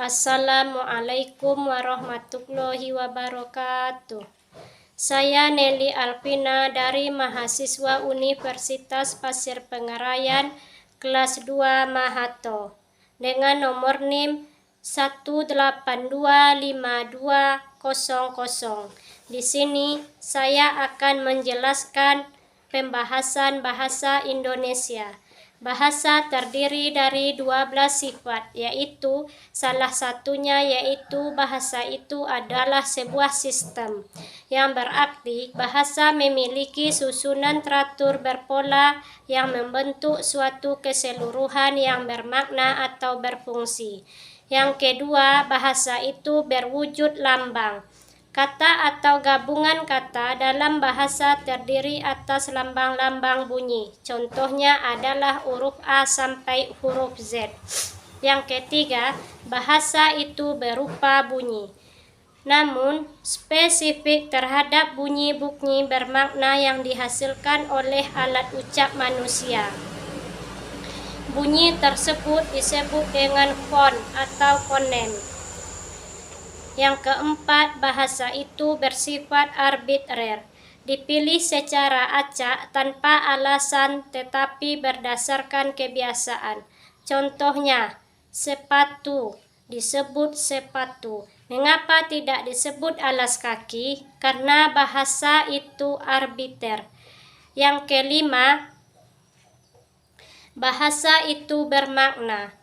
Assalamualaikum warahmatullahi wabarakatuh. Saya Nelly Alvina dari mahasiswa Universitas Pasir Pengarayan kelas 2 Mahato dengan nomor NIM 1825200. Di sini saya akan menjelaskan pembahasan bahasa Indonesia. Bahasa terdiri dari 12 sifat, yaitu salah satunya yaitu bahasa itu adalah sebuah sistem, yang berarti bahasa memiliki susunan teratur berpola yang membentuk suatu keseluruhan yang bermakna atau berfungsi. Yang kedua, bahasa itu berwujud lambang. Kata atau gabungan kata dalam bahasa terdiri atas lambang-lambang bunyi. Contohnya adalah huruf A sampai huruf Z. Yang ketiga, bahasa itu berupa bunyi. Namun, spesifik terhadap bunyi-bunyi bermakna yang dihasilkan oleh alat ucap manusia. Bunyi tersebut disebut dengan fon atau fonem. Yang keempat, bahasa itu bersifat arbitrer, dipilih secara acak tanpa alasan tetapi berdasarkan kebiasaan. Contohnya, sepatu disebut sepatu. Mengapa tidak disebut alas kaki? Karena bahasa itu arbiter. Yang kelima, bahasa itu bermakna.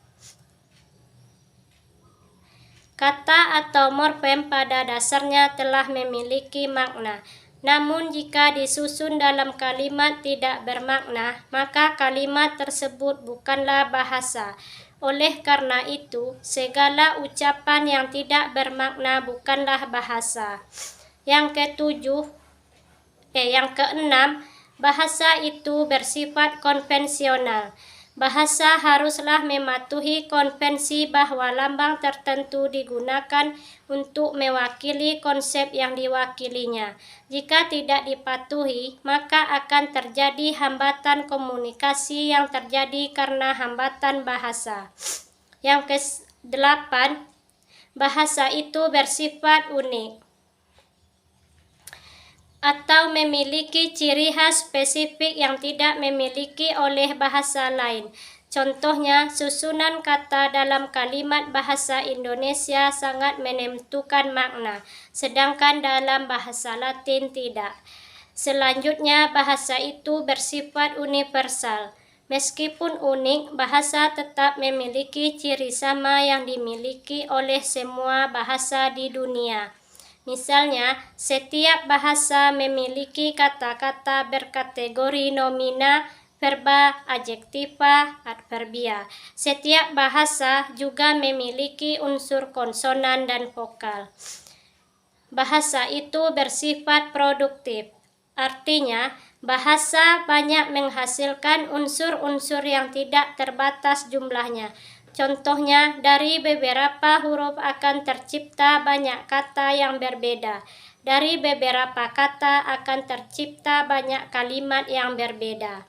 Kata atau morfem pada dasarnya telah memiliki makna. Namun jika disusun dalam kalimat tidak bermakna, maka kalimat tersebut bukanlah bahasa. Oleh karena itu, segala ucapan yang tidak bermakna bukanlah bahasa. Yang keenam, bahasa itu bersifat konvensional. Bahasa haruslah mematuhi konvensi bahwa lambang tertentu digunakan untuk mewakili konsep yang diwakilinya. Jika tidak dipatuhi, maka akan terjadi hambatan komunikasi yang terjadi karena hambatan bahasa. Yang ke-8, bahasa itu bersifat unik atau memiliki ciri khas spesifik yang tidak memiliki oleh bahasa lain. Contohnya, susunan kata dalam kalimat bahasa Indonesia sangat menentukan makna, sedangkan dalam bahasa Latin tidak. Selanjutnya, bahasa itu bersifat universal. Meskipun unik, bahasa tetap memiliki ciri sama yang dimiliki oleh semua bahasa di dunia. Misalnya, setiap bahasa memiliki kata-kata berkategori nomina, verba, adjektiva, adverbia. Setiap bahasa juga memiliki unsur konsonan dan vokal. Bahasa itu bersifat produktif. Artinya, bahasa banyak menghasilkan unsur-unsur yang tidak terbatas jumlahnya. Contohnya, dari beberapa huruf akan tercipta banyak kata yang berbeda. Dari beberapa kata akan tercipta banyak kalimat yang berbeda.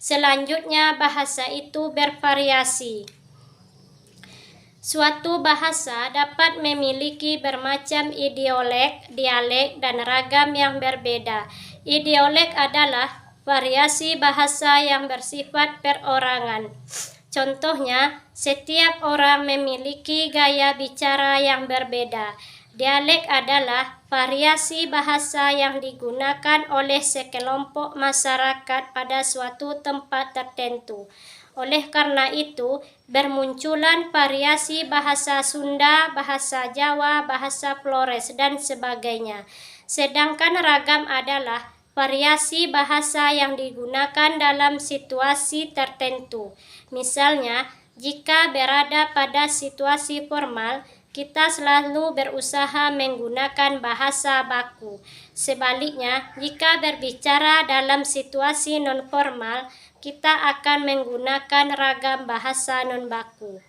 Selanjutnya, bahasa itu bervariasi. Suatu bahasa dapat memiliki bermacam idiolek, dialek, dan ragam yang berbeda. Idiolek adalah variasi bahasa yang bersifat perorangan. Contohnya, setiap orang memiliki gaya bicara yang berbeda. Dialek adalah variasi bahasa yang digunakan oleh sekelompok masyarakat pada suatu tempat tertentu. Oleh karena itu, bermunculan variasi bahasa Sunda, bahasa Jawa, bahasa Flores, dan sebagainya. Sedangkan ragam adalah variasi bahasa yang digunakan dalam situasi tertentu. Misalnya, jika berada pada situasi formal, kita selalu berusaha menggunakan bahasa baku. Sebaliknya, jika berbicara dalam situasi non-formal, kita akan menggunakan ragam bahasa non-baku.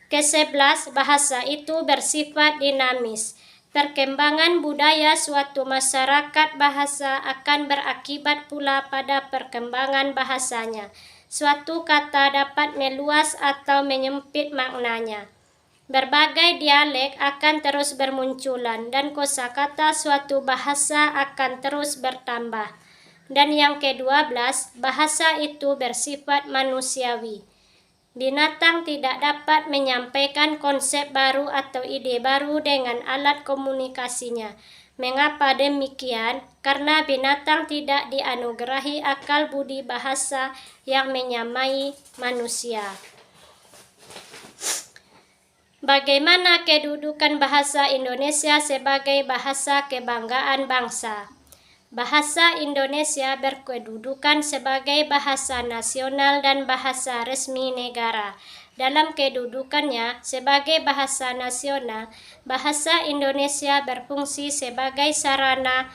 Ke-11, bahasa itu bersifat dinamis. Perkembangan budaya suatu masyarakat bahasa akan berakibat pula pada perkembangan bahasanya. Suatu kata dapat meluas atau menyempit maknanya. Berbagai dialek akan terus bermunculan dan kosakata suatu bahasa akan terus bertambah. Dan yang ke-12, bahasa itu bersifat manusiawi. Binatang tidak dapat menyampaikan konsep baru atau ide baru dengan alat komunikasinya. Mengapa demikian? Karena binatang tidak dianugerahi akal budi bahasa yang menyamai manusia. Bagaimana kedudukan bahasa Indonesia sebagai bahasa kebanggaan bangsa? Bahasa Indonesia berkedudukan sebagai bahasa nasional dan bahasa resmi negara. Dalam kedudukannya sebagai bahasa nasional, bahasa Indonesia berfungsi sebagai sarana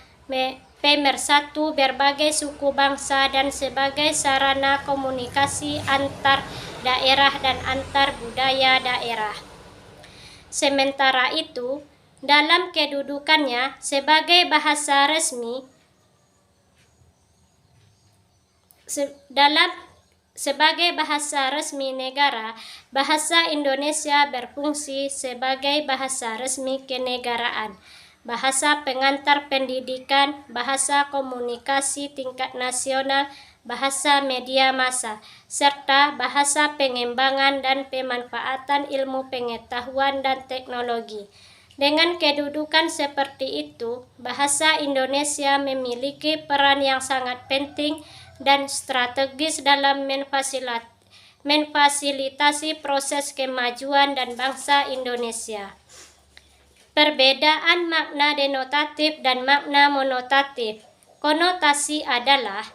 pemersatu berbagai suku bangsa dan sebagai sarana komunikasi antar daerah dan antar budaya daerah. Sementara itu, dalam kedudukannya sebagai bahasa resmi, sebagai bahasa resmi negara, bahasa Indonesia berfungsi sebagai bahasa resmi kenegaraan, bahasa pengantar pendidikan, bahasa komunikasi tingkat nasional, bahasa media massa, serta bahasa pengembangan dan pemanfaatan ilmu pengetahuan dan teknologi. Dengan kedudukan seperti itu, bahasa Indonesia memiliki peran yang sangat penting dan strategis dalam memfasilitasi proses kemajuan dan bangsa Indonesia. Perbedaan makna denotatif dan makna monotatif. Konotasi adalah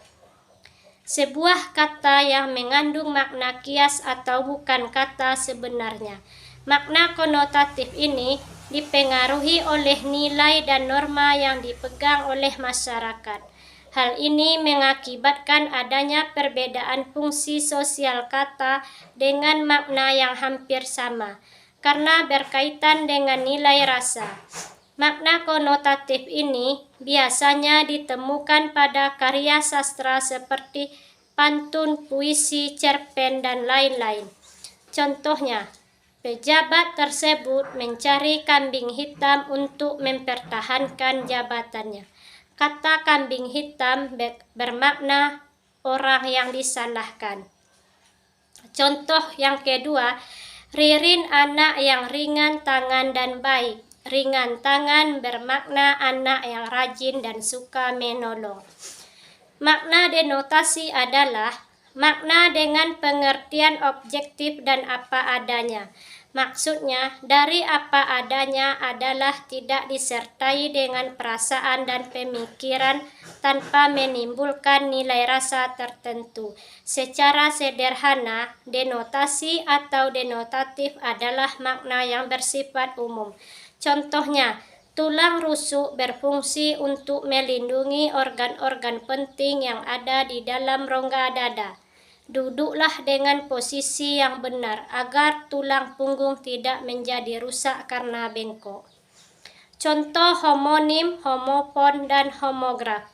sebuah kata yang mengandung makna kias atau bukan kata sebenarnya. Makna konotatif ini dipengaruhi oleh nilai dan norma yang dipegang oleh masyarakat. Hal ini mengakibatkan adanya perbedaan fungsi sosial kata dengan makna yang hampir sama, karena berkaitan dengan nilai rasa. Makna konotatif ini biasanya ditemukan pada karya sastra seperti pantun, puisi, cerpen, dan lain-lain. Contohnya, pejabat tersebut mencari kambing hitam untuk mempertahankan jabatannya. Kata kambing hitam bermakna orang yang disalahkan. Contoh yang kedua, Ririn anak yang ringan tangan dan baik. Ringan tangan bermakna anak yang rajin dan suka menolong. Makna denotasi adalah makna dengan pengertian objektif dan apa adanya. Maksudnya, dari apa adanya adalah tidak disertai dengan perasaan dan pemikiran tanpa menimbulkan nilai rasa tertentu. Secara sederhana, denotasi atau denotatif adalah makna yang bersifat umum. Contohnya, tulang rusuk berfungsi untuk melindungi organ-organ penting yang ada di dalam rongga dada. Duduklah dengan posisi yang benar agar tulang punggung tidak menjadi rusak karena bengkok. Contoh homonim, homofon, dan homograf.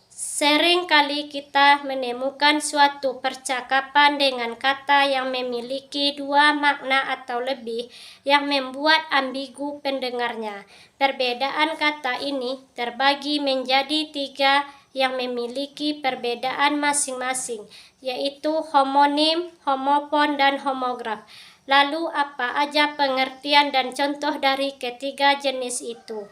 Sering kali kita menemukan suatu percakapan dengan kata yang memiliki dua makna atau lebih yang membuat ambigu pendengarnya. Perbedaan kata ini terbagi menjadi 3 yang memiliki perbedaan masing-masing, yaitu homonim, homofon, dan homograf. Lalu apa aja pengertian dan contoh dari ketiga jenis itu?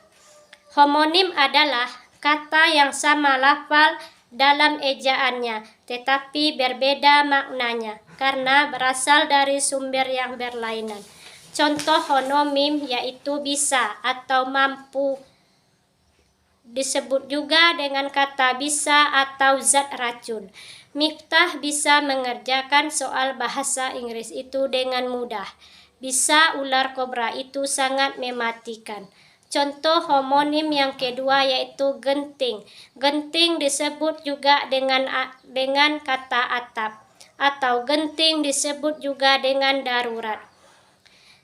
Homonim adalah kata yang sama lafal dalam ejaannya, tetapi berbeda maknanya karena berasal dari sumber yang berlainan. Contoh homonim yaitu bisa atau mampu. Disebut juga dengan kata bisa atau zat racun. Miftah bisa mengerjakan soal bahasa Inggris itu dengan mudah. Bisa ular kobra itu sangat mematikan. Contoh homonim yang kedua yaitu genting. Genting disebut juga dengan kata atap, atau genting disebut juga dengan darurat.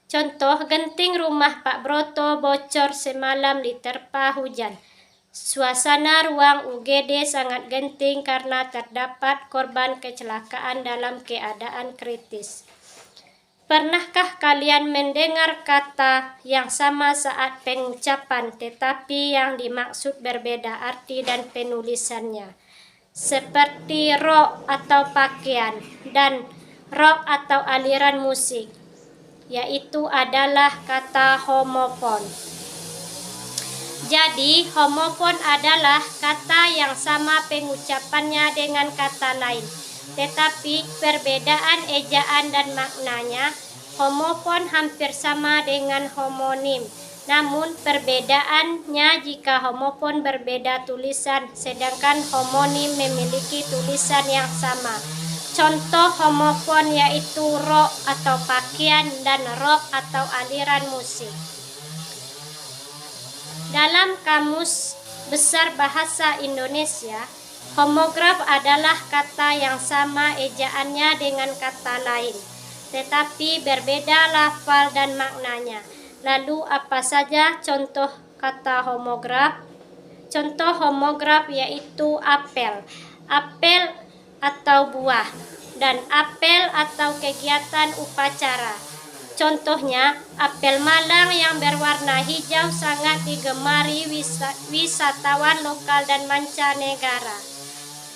Contoh, genting rumah Pak Broto bocor semalam diterpa hujan. Suasana ruang UGD sangat genting karena terdapat korban kecelakaan dalam keadaan kritis. Pernahkah kalian mendengar kata yang sama saat pengucapan tetapi yang dimaksud berbeda arti dan penulisannya? Seperti rock atau pakaian dan rock atau aliran musik, yaitu adalah kata homofon. Jadi, homofon adalah kata yang sama pengucapannya dengan kata lain, tetapi perbedaan ejaan dan maknanya. Homofon hampir sama dengan homonim, namun perbedaannya jika homofon berbeda tulisan, sedangkan homonim memiliki tulisan yang sama. Contoh homofon yaitu rock atau pakaian dan rock atau aliran musik. Dalam Kamus Besar Bahasa Indonesia, homograf adalah kata yang sama ejaannya dengan kata lain, tetapi berbeda lafal dan maknanya. Lalu apa saja contoh kata homograf? Contoh homograf yaitu apel, apel atau buah, dan apel atau kegiatan upacara. Contohnya, apel Malang yang berwarna hijau sangat digemari wisatawan lokal dan mancanegara.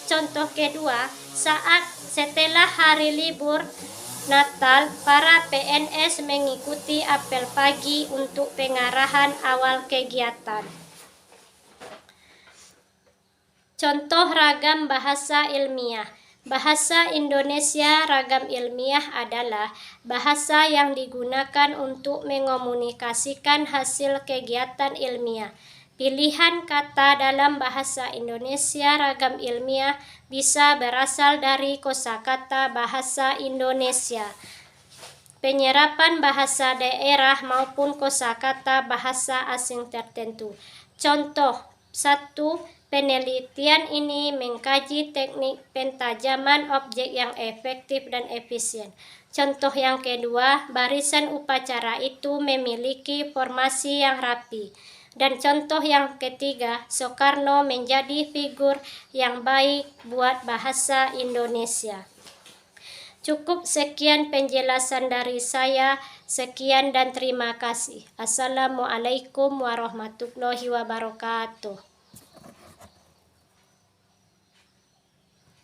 Contoh kedua, setelah hari libur Natal, para PNS mengikuti apel pagi untuk pengarahan awal kegiatan. Contoh ragam bahasa ilmiah. Bahasa Indonesia ragam ilmiah adalah bahasa yang digunakan untuk mengomunikasikan hasil kegiatan ilmiah. Pilihan kata dalam bahasa Indonesia ragam ilmiah bisa berasal dari kosakata bahasa Indonesia, penyerapan bahasa daerah maupun kosakata bahasa asing tertentu. Contoh 1. Penelitian ini mengkaji teknik pentajaman objek yang efektif dan efisien. Contoh yang kedua, barisan upacara itu memiliki formasi yang rapi. Dan contoh yang ketiga, Soekarno menjadi figur yang baik buat bahasa Indonesia. Cukup sekian penjelasan dari saya. Sekian dan terima kasih. Assalamualaikum warahmatullahi wabarakatuh.